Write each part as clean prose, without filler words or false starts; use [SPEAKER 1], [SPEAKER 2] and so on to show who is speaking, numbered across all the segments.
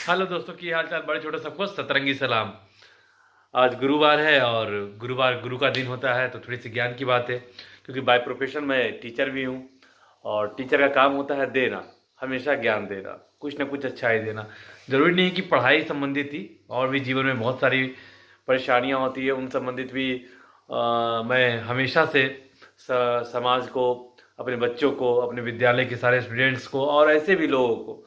[SPEAKER 1] Hello दोस्तों, की हाल चाल? बड़े छोटे सबको सतरंगी सलाम। आज गुरुवार है और गुरुवार गुरु का दिन होता है, तो थोड़ी सी ज्ञान की बात है। क्योंकि बाय प्रोफेशन मैं टीचर भी हूँ और टीचर का काम होता है देना, हमेशा ज्ञान देना, कुछ ना कुछ अच्छाई देना। ज़रूरी नहीं कि पढ़ाई संबंधित ही, और भी जीवन में बहुत सारी परेशानियाँ होती है, उन संबंधित भी मैं हमेशा से समाज को, अपने बच्चों को, अपने विद्यालय के सारे स्टूडेंट्स को और ऐसे भी लोगों को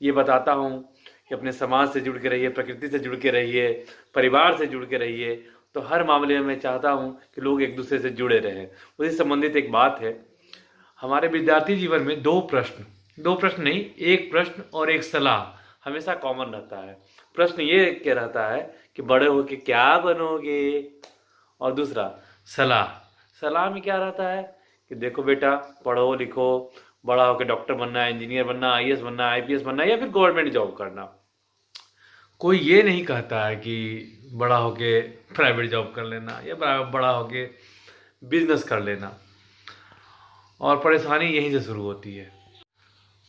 [SPEAKER 1] ये बताता हूँ कि अपने समाज से जुड़ के रहिए, प्रकृति से जुड़ के रहिए, परिवार से जुड़ के रहिए। तो हर मामले में मैं चाहता हूँ कि लोग एक दूसरे से जुड़े रहें। उसी संबंधित एक बात है, हमारे विद्यार्थी जीवन में दो प्रश्न नहीं, एक प्रश्न और एक सलाह हमेशा कॉमन रहता है। प्रश्न ये क्या रहता है कि बड़े होके क्या बनोगे, और दूसरा सलाह। सलाह में क्या रहता है कि देखो बेटा, पढ़ो लिखो, बड़ा होकर डॉक्टर बनना है, इंजीनियर बनना, आईएएस बनना, आईपीएस बनना, या फिर गवर्नमेंट जॉब करना। कोई ये नहीं कहता है कि बड़ा होके प्राइवेट जॉब कर लेना या बड़ा होके बिजनेस कर लेना। और परेशानी यहीं से शुरू होती है।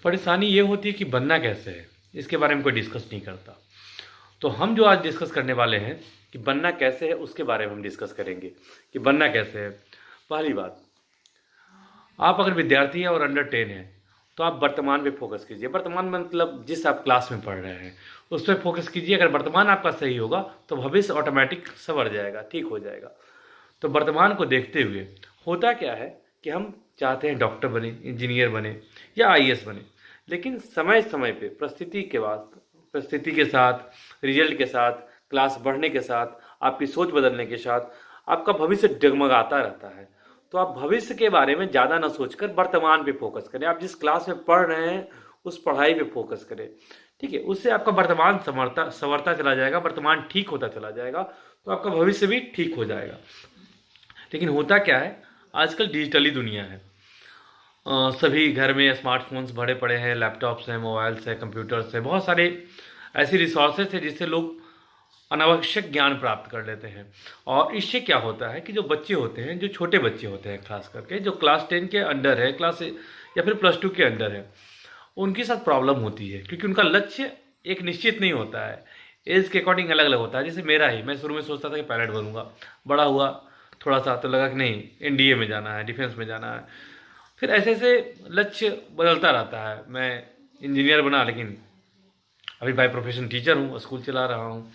[SPEAKER 1] परेशानी ये होती है कि बनना कैसे है, इसके बारे में कोई डिस्कस नहीं करता। तो हम जो आज डिस्कस करने वाले हैं कि बनना कैसे है, उसके बारे में हम डिस्कस करेंगे कि बनना कैसे है। पहली बात, आप अगर विद्यार्थी हैं और अंडर 10 हैं तो आप वर्तमान पे फोकस कीजिए। वर्तमान मतलब जिस आप क्लास में पढ़ रहे हैं उस पर फोकस कीजिए। अगर वर्तमान आपका सही होगा तो भविष्य ऑटोमेटिक संवर जाएगा, ठीक हो जाएगा। तो वर्तमान को देखते हुए होता क्या है कि हम चाहते हैं डॉक्टर बने, इंजीनियर बने या आईएएस बने, लेकिन समय समय पे परिस्थिति के साथ, रिजल्ट के साथ, क्लास बढ़ने के साथ, आपकी सोच बदलने के साथ आपका भविष्य डगमगाता रहता है। तो आप भविष्य के बारे में ज़्यादा ना सोचकर वर्तमान पे फोकस करें। आप जिस क्लास में पढ़ रहे हैं उस पढ़ाई पे फोकस करें, ठीक है। उससे आपका वर्तमान संवरता चला जाएगा, वर्तमान ठीक होता चला जाएगा, तो आपका भविष्य भी ठीक हो जाएगा। लेकिन होता क्या है, आजकल डिजिटली दुनिया है। सभी घर में स्मार्टफोन्स भरे पड़े हैं, लैपटॉप्स हैं, मोबाइल्स हैं, कंप्यूटर्स हैं, बहुत सारे ऐसी रिसोर्सेज हैं जिससे लोग अनावश्यक ज्ञान प्राप्त कर लेते हैं। और इससे क्या होता है कि जो बच्चे होते हैं, जो छोटे बच्चे होते हैं, खास करके जो क्लास 10 के अंडर है, क्लास या फिर +2 के अंडर है, उनके साथ प्रॉब्लम होती है क्योंकि उनका लक्ष्य एक निश्चित नहीं होता है। एज के अकॉर्डिंग अलग अलग होता है। जैसे मेरा ही, मैं शुरू में सोचता था कि पायलट बनूंगा, बड़ा हुआ थोड़ा सा तो लगा कि नहीं, एनडीए में जाना है, डिफेंस में जाना है। फिर ऐसे ऐसे लक्ष्य बदलता रहता है। मैं इंजीनियर बना, लेकिन अभी बाय प्रोफेशन टीचर हूँ, स्कूल चला रहा हूँ।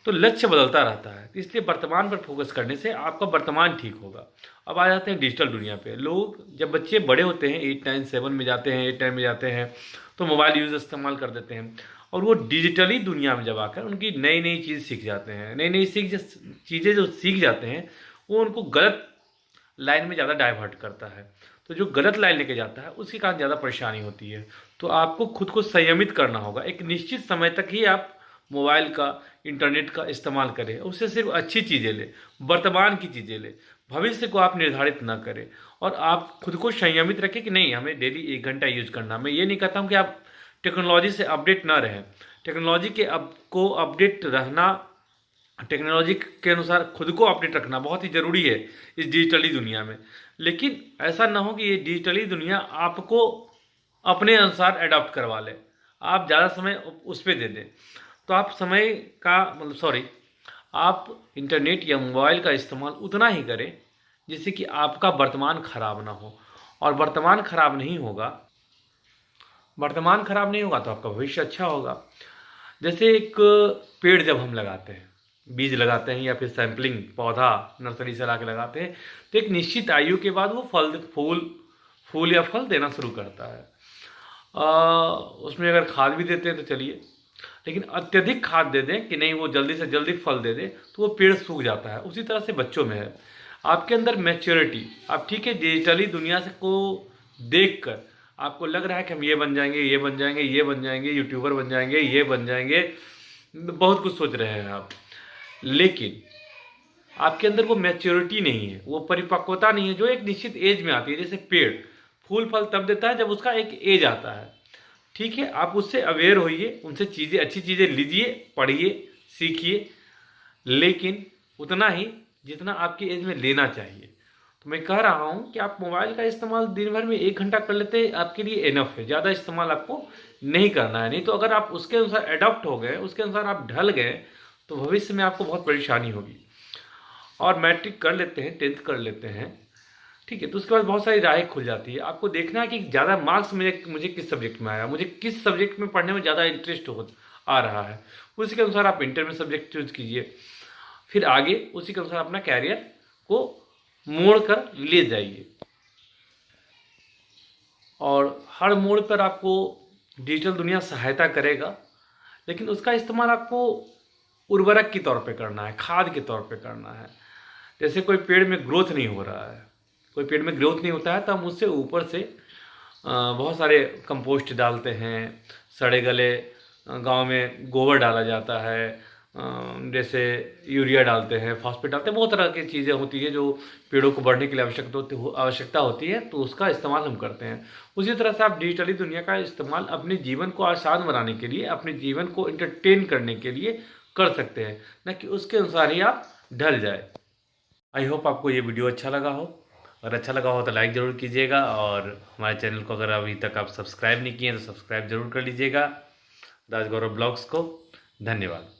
[SPEAKER 1] तो लक्ष्य बदलता रहता है, इसलिए वर्तमान पर फोकस करने से आपका वर्तमान ठीक होगा। अब आ जाते हैं डिजिटल दुनिया पे। लोग जब बच्चे बड़े होते हैं, 8 9 7 में जाते हैं, 8 9 में जाते हैं, तो मोबाइल यूज़ इस्तेमाल कर देते हैं। और वो डिजिटली दुनिया में जब आकर उनकी नई नई चीज़ सीख जाते हैं, नई नई चीज़ें जो सीख जाते हैं, वो उनको गलत लाइन में ज़्यादा डाइवर्ट करता है। तो जो गलत लाइन लेके जाता है उसके कारण ज़्यादा परेशानी होती है। तो आपको खुद को संयमित करना होगा। एक निश्चित समय तक ही आप मोबाइल का, इंटरनेट का इस्तेमाल करें, उससे सिर्फ अच्छी चीज़ें लें, वर्तमान की चीज़ें लें। भविष्य को आप निर्धारित ना करें और आप खुद को संयमित रखें कि नहीं, हमें डेली 1 घंटा यूज करना। मैं ये नहीं कहता हूँ कि आप टेक्नोलॉजी से अपडेट ना रहें। टेक्नोलॉजी के को अपडेट रहना, टेक्नोलॉजी के अनुसार खुद को अपडेट रखना बहुत ही ज़रूरी है इस डिजिटली दुनिया में। लेकिन ऐसा ना हो कि ये डिजिटली दुनिया आपको अपने अनुसार अडॉप्ट करवा ले, आप ज़्यादा समय उस पर दे दें। तो आप समय का मतलब सॉरी, आप इंटरनेट या मोबाइल का इस्तेमाल उतना ही करें जिससे कि आपका वर्तमान खराब ना हो। और वर्तमान खराब नहीं होगा तो आपका भविष्य अच्छा होगा। जैसे एक पेड़ जब हम लगाते हैं, बीज लगाते हैं या फिर सैंपलिंग पौधा नर्सरी से ला के लगाते हैं, तो एक निश्चित आयु के बाद वो फूल या फल देना शुरू करता है। उसमें अगर खाद भी देते हैं तो चलिए, लेकिन अत्यधिक खाद दे दें कि नहीं वो जल्दी से जल्दी फल दे दे, तो वो पेड़ सूख जाता है। उसी तरह से बच्चों में है, आपके अंदर मैच्योरिटी, आप ठीक है डिजिटली दुनिया से को देख कर आपको लग रहा है कि हम ये बन जाएंगे, ये बन जाएंगे, ये बन जाएंगे, यूट्यूबर बन जाएंगे, ये बन जाएंगे, बहुत कुछ सोच रहे हैं आप। लेकिन आपके अंदर वो मैच्योरिटी नहीं है, वो परिपक्वता नहीं है जो एक निश्चित एज में आती है। जैसे पेड़ फूल फल तब देता है जब उसका एक एज आता है, ठीक है। आप उससे अवेयर होइए, उनसे चीज़ें, अच्छी चीज़ें लीजिए, पढ़िए, सीखिए, लेकिन उतना ही जितना आपकी एज में लेना चाहिए। तो मैं कह रहा हूँ कि आप मोबाइल का इस्तेमाल दिन भर में 1 घंटा कर लेते हैं, आपके लिए इनफ है। ज़्यादा इस्तेमाल आपको नहीं करना है। नहीं तो अगर आप उसके अनुसार एडॉप्ट हो गए, उसके अनुसार आप ढल गए, तो भविष्य में आपको बहुत परेशानी होगी। और मैट्रिक कर लेते हैं, 10th कर लेते हैं, ठीक है, तो उसके बाद बहुत सारी राहें खुल जाती है। आपको देखना है कि ज़्यादा मार्क्स मुझे किस सब्जेक्ट में आया, मुझे किस सब्जेक्ट में पढ़ने में ज़्यादा इंटरेस्ट आ रहा है। उसी के अनुसार आप इंटर में सब्जेक्ट चूज कीजिए, फिर आगे उसी के अनुसार अपना कैरियर को मोड़ कर ले जाइए। और हर मोड़ पर आपको डिजिटल दुनिया सहायता करेगा, लेकिन उसका इस्तेमाल आपको उर्वरक के तौर पे करना है, खाद के तौर पे करना है। जैसे कोई पेड़ में ग्रोथ नहीं हो रहा है, कोई पेड़ में ग्रोथ नहीं होता है, तो हम उससे ऊपर से बहुत सारे कंपोस्ट डालते हैं, सड़े गले गांव में गोबर डाला जाता है, जैसे यूरिया डालते हैं, फॉस्फेट डालते हैं, बहुत तरह की चीज़ें होती है जो पेड़ों को बढ़ने के लिए आवश्यकता होती है, तो उसका इस्तेमाल हम करते हैं। उसी तरह से आप डिजिटली दुनिया का इस्तेमाल अपने जीवन को आसान बनाने के लिए, अपने जीवन को इंटरटेन करने के लिए कर सकते हैं, न कि उसके अनुसार ही आप ढल जाए। आई होप आपको ये वीडियो अच्छा लगा हो। अगर अच्छा लगा हो तो लाइक ज़रूर कीजिएगा, और हमारे चैनल को अगर अभी तक आप सब्सक्राइब नहीं किए तो सब्सक्राइब जरूर कर लीजिएगा, राजगौरव ब्लॉग्स को। धन्यवाद।